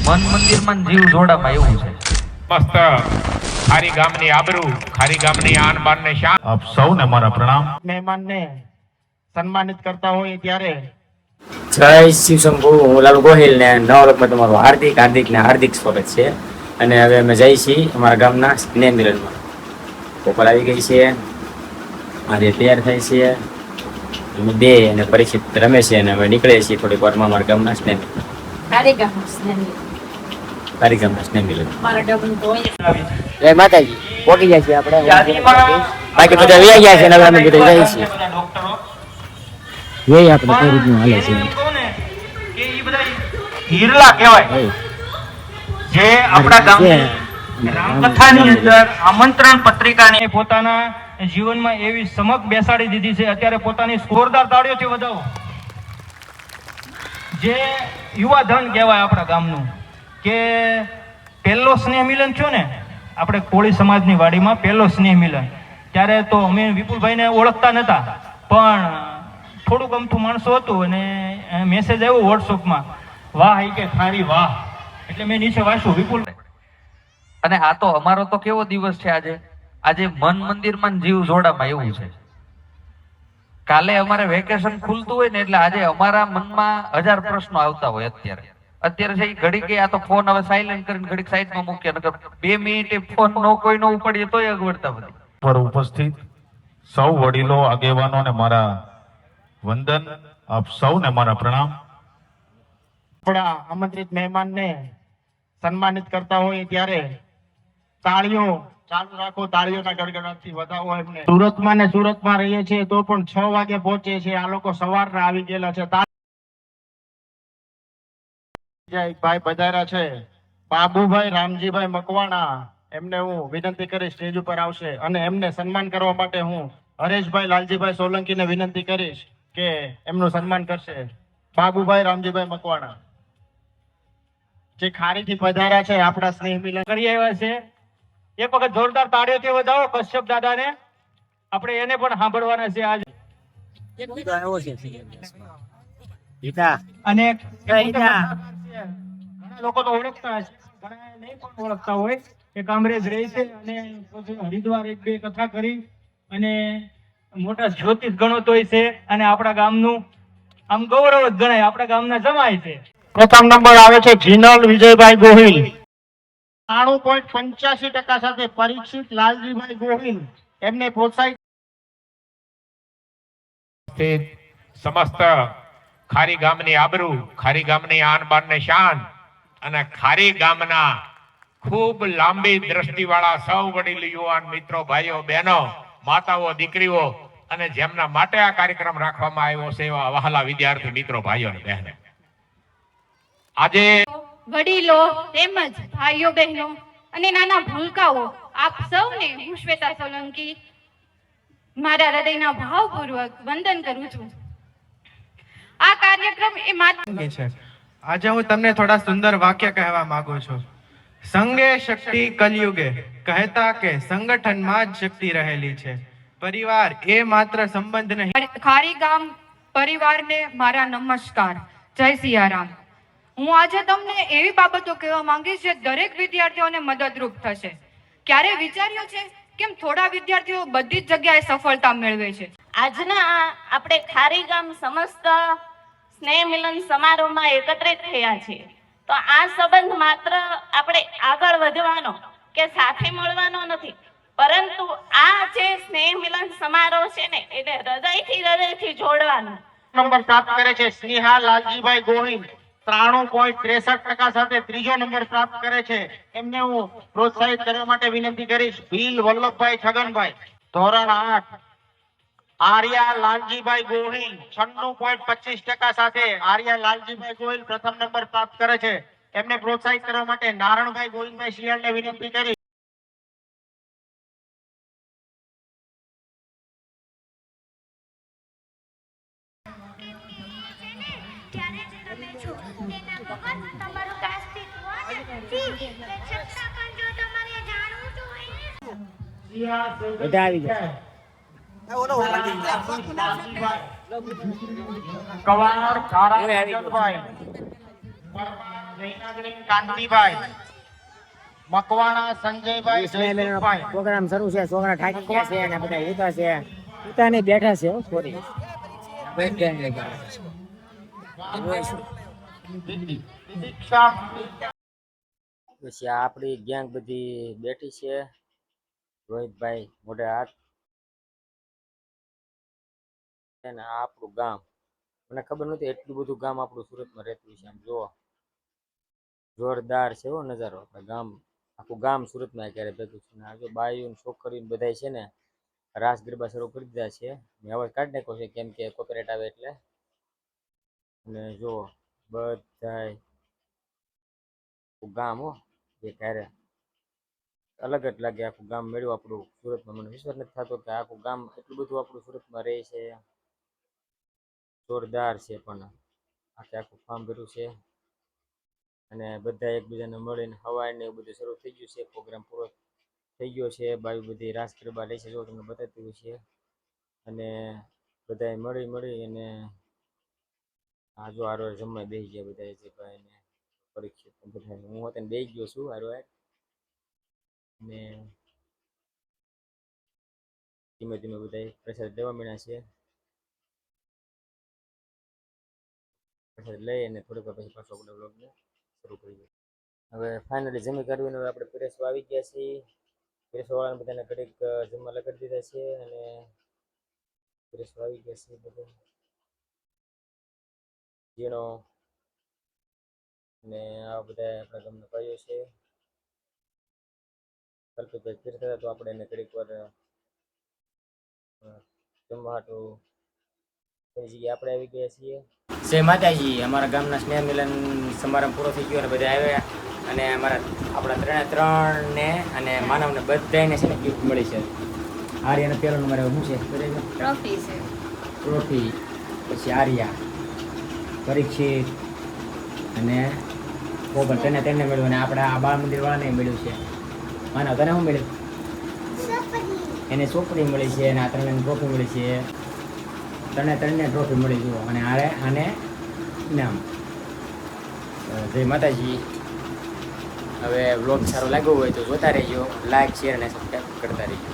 મન મંદિરમાં જીવ જોડામાં એવું છે. મસ્ત ખારી ગામની આબરૂ, ખારી ગામની આન બાન ને શાન. આપ સૌને મારા પ્રણામ. મહેમાનને સન્માનિત કરતા હોય ત્યારે જય શિવ શંભુ. હું લાલુ ગોહિલ ને નવલખમાં તમારું હાર્દિક સ્વાગત છે. અને હવે અમે જઈએ છીએ અમારા ગામના સ્નેહ મિલનમાં. બપોર આવી ગઈ છે, આજે તૈયાર થાય છે. અમે બે અને પરીક્ષિત રમે છે અને અમે નીકળીએ છીએ થોડીક વારમાં અમારા ગામના સ્નેહ મિલન. જય માતાજી. પહોંચી જાય છે આપણે, બાકી બધા વ્યા ગયા છે ને હવે અમે બધા જઈએ છીએ. એ આપણે કઈ રીતનું હાલે છે કે ઈ બધા હીરલા કહેવાય જે આપણા ગામની રામકથાની અંદર આમંત્રણ પત્રિકાની પોતાના જીવનમાં એવી સમક બેસાડી દીધી છે. અત્યારે પોતાની જોરદાર તાળીઓથી વધાવો. જે યુવા ધન કહેવાય આપણા ગામનું, કે પહેલો સ્નેહ મિલન થયો ને આપણે કોળી સમાજની વાડીમાં, પહેલો સ્નેહ મિલન. ત્યારે તો અમે વિપુલભાઈને ઓળખતા નતા, પણ થોડુંક અમથું માણસો હતું અને મેસેજ આવ્યો વોટ્સઅપમાં, વાહ એ કે ખારી વાહ. એટલે મેં નીચે વાંચ્યું વિપુલ. અને આ તો અમારો તો કેવો દિવસ છે આજે. આજે મન મંદિરમાં જીવ જોડામાં એવું છે. કાલે અમારે વેકેશન ખુલતું હોય ને એટલે આજે અમારા મનમાં 1000 પ્રશ્નો આવતા હોય. અત્યારે છે ઘડી કે આ તો ફોન હવે સાયલેન્ટ કરીને ઘડીક સાઈડમાં મૂકીએ, નકર 2 મિનિટે ફોન કોઈ નો ઉપાડીએ તોય અગવડતા બધી. પર ઉપસ્થિત સૌ વડીલો, આગેવાનો ને મારા વંદન. આપ સૌને મારા પ્રણામ. આપણા આમંત્રિત મહેમાનને સન્માનિત કરતા હોય ત્યારે તાળીઓ ચાલુ રાખો, તાળીઓના ગડગડાટથી વધાવો એમને. સુરતમાં રહીએ છીએ તો પણ 6 વાગે પહોંચે છે. આ લોકો સવારના આવી ગયેલા છે. ભાઈ પધાર્યા છે, બાબુભાઈ રામજીભાઈ મકવાણા. એમને હું વિનંતી કરીશ સ્ટેજ ઉપર આવશે અને એમને સન્માન કરવા માટે હું હરેશભાઈ લાલજીભાઈ સોલંકીને વિનંતી કરીશ કે એમનું સન્માન કરશે. બાબુભાઈ રામજીભાઈ મકવાણા જે ખારીથી પધાર્યા છે, આપણા સ્નેહ મિલન કરી આવ્યા છે. એક વખત જોરદાર તાળીઓથી વધાવો કશ્યપ દાદાને. આપણે એને પણ સાંભળવાના છે આજે. અને ઘણા લોકો તો ઓળખતા હશે, ઘણા નહીં પણ ઓળખતા હોય. એ કામરેજ રહે છે અને હરિદ્વાર 1-2 કથા કરી અને મોટા જ્યોતિષ ગણોતોય છે. અને આપણા ગામનું આમ ગૌરવ જ ગણાય, આપણા ગામના જમાય છે. પ્રથમ નંબર આવે છે જીનલ વિજયભાઈ ગોહિલ 93.85% સાથે. પરીક્ષિત લાલજીભાઈ ગોહિલ એમને પ્રોત્સાહિત. સમસ્ત ખારી ગામની આબરૂ, ખારી ગામની આન બાન ને શાન. અને ખારી ગામના ખૂબ લાંબી દ્રષ્ટિવાળા સૌ વડીલ, યુવાન મિત્રો, ભાઈઓ, બહેનો, માતાઓ, દીકરીઓ અને જેમના માટે આ કાર્યક્રમ રાખવામાં આવ્યો છે એવા વહાલા વિદ્યાર્થી મિત્રો, ભાઈઓ અને બહેનો, આજે વડીલો તેમજ ભાઈઓ બહેનો અને નાના ભૂલકાઓ, આપ સૌને હું શ્વેતા સોલંકી મારા હૃદયના ભાવપૂર્વક વંદન કરું છું. આ કાર્યક્રમ એ માત્ર છે. આજે હું તમને થોડા સુંદર વાક્ય કહેવા માંગુ છું. સંગે શક્તિ કલયુગે, કહેતા કે સંગઠનમાં જ શક્તિ રહેલી છે. પરિવાર એ માત્ર સંબંધ નહીં. ખારી ગામ પરિવારને મારા નમસ્કાર. જય સિયારામ. હું આજે તમને એવી બાબતો કહેવા માંગીશ જે દરેક વિદ્યાર્થીઓને મદદરૂપ થશે. ક્યારે વિચાર્યું છે કેમ થોડા વિદ્યાર્થીઓ બધી જ જગ્યાએ સફળતા મેળવે છે? આજના આપણે ખારી ગામ સમસ્ત સ્નેહ મિલન સમારોહમાં એકત્રિત થયા છીએ. તો આ સંબંધ માત્ર આપણે આગળ વધવાનો કે સાથે મળવાનો નથી, પરંતુ આ જે સ્નેહ મિલન સમારોહ છે ને એટલે હૃદયથી જોડવાનો. નંબર પ્રાપ્ત કરે છે સ્નેહા લાલજીભાઈ ગોહિલ 93.63% સાથે. ત્રીજો નંબર પ્રાપ્ત કરે છે. એમને હું પ્રોત્સાહિત કરવા માટે વિનંતી કરીશ ભીલ વલ્લભભાઈ છગનભાઈ ધોરણ 8. આર્યા લાલજીભાઈ ગોહિલ 96.25% સાથે. આર્યા લાલજીભાઈ ગોહિલ પ્રથમ નંબર પ્રાપ્ત કરે છે. એમને પ્રોત્સાહિત કરવા માટે નારણભાઈ ગોવિંદભાઈ શિયાળને વિનંતી કરી. બધા આવી ગયા. કવાર કાળા જૈનાગ્રીન કાંતિભાઈ, મકવાણા સંજયભાઈ, જયસુખભાઈ. પ્રોગ્રામ શરૂ છે. છોકરા થાકી ગયા છે અને બધા ઉતા છે. ઉતાને બેઠા છે. સોરી દીક્ષા પછી આપણી ગેંગ બધી બેઠી છે. રોહિતભાઈ મોઢે હાથ અને આ આપણું ગામ. મને ખબર નથી એટલું બધું ગામ આપણું સુરતમાં રહેતું છે. આમ જુઓ, જોરદાર છે એવો નજારો. આપણે ગામ, આખું ગામ સુરતમાં ક્યારે ભેગું છે. ને આ જો બાયું છોકરીઓ બધા છે ને રાસ ગરબા શરૂ કરી દીધા છે. મેં અવાજ કાઢી નાખ્યો છે કેમ કે કોપીરાઇટ આવે એટલે. અને જુઓ બધાય ગામ હો એ ક્યારે અલગ જ લાગે. આખું ગામ મેળવ્યું આપણું સુરતમાં. મને વિશ્વાસ નથી થતો કે આખું ગામ એટલું બધું આપણું સુરતમાં રહે છે. જોરદાર છે. પણ આખું ફાર્મ ભર્યું છે અને બધા એકબીજાને મળીને હવાય ને એવું બધું શરૂ થઈ ગયું છે. પ્રોગ્રામ પૂરો થઈ ગયો છે. બાયું બધી રાસ ગરબા લે છે જો તમને બતાવતું છે. અને બધાએ મળી અને આ જો હારો જમવા બેસી ગયા બધા જે ભાઈ ને પરીક્ષિત બધા. હું હોતે બેસી ગયો છું હારો. ને ધીમે ધીમે બધા પ્રસાદ લેવા મળ્યા છે. પ્રસાદ લઈ અને થોડીક વાર પછી પાછો આપણે બ્લોગને શરૂ કરીએ. હવે ફાઇનલી જમી કરવીને હવે આપણે પીરસવા આવી ગયા છીએ. પીરસવાવાળાને બધાને ઘડીક જમવા લગાડી દીધા છે અને પીરસવા આવી ગયા છે બધા ઝીણો. ને આ બધા આપણા ગામના ભાઈઓ છે. કલ્પિતભાઈ પીરસતા હતા તો આપણે એને ઘડીક વાર જમવા હાટું એની જગ્યાએ આપણે આવી ગયા છીએ. જય માતાજી. અમારા ગામના સ્નેહ મિલન સમારંભ પૂરો થઈ ગયો અને બધા આવ્યા અને આપણા ત્રણને અને માનવને બધાને છે ને ગિફ્ટ મળી છે. આર્યાનો પહેલો નંબર આવ્યો. શું છે? ટ્રોફી છે. ટ્રોફી. પછી આર્યા, પરીક્ષિત અને ગોપાલ તેને મળ્યું અને આપણા આ બાળ મંદિર વાળાને મળ્યું છે. માનવ તને શું મળ્યું? એને ચોપડી મળી છે અને આ ત્રણને ટ્રોફી મળી છે. ત્રણને ટ્રોફી મળી જુઓ. અને આને ઇનામ. જય માતાજી. હવે વ્લોગ સારો લાગ્યો હોય તો જોતા રહેજો. લાઈક, શેર અને સબસ્ક્રાઈબ કરતા રહેજો.